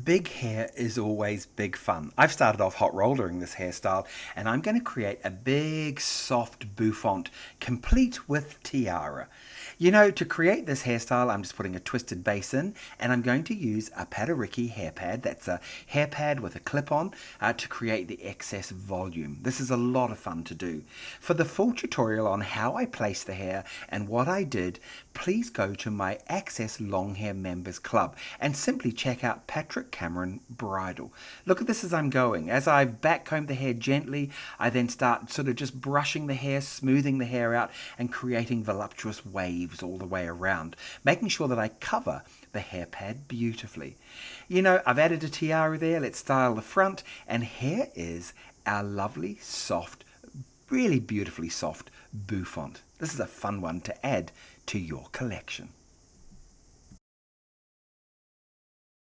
Big hair is always big fun. I've started off hot rollering this hairstyle and I'm going to create a big soft bouffant complete with tiara. You know, to create this hairstyle I'm just putting a twisted base in and I'm going to use a Padariki hair pad. That's a hair pad with a clip on to create the excess volume. This is a lot of fun to do. For the full tutorial on how I place the hair and what I did, please go to my Access Long Hair Members Club and simply check out Patrick Cameron Bridal. Look at this as I'm going. As I've backcombed the hair gently, I then start sort of just brushing the hair, smoothing the hair out and creating voluptuous waves all the way around, making sure that I cover the hair pad beautifully. You know, I've added a tiara there. Let's style the front, and here is our lovely, soft, really beautifully soft bouffant. This is a fun one to add to your collection.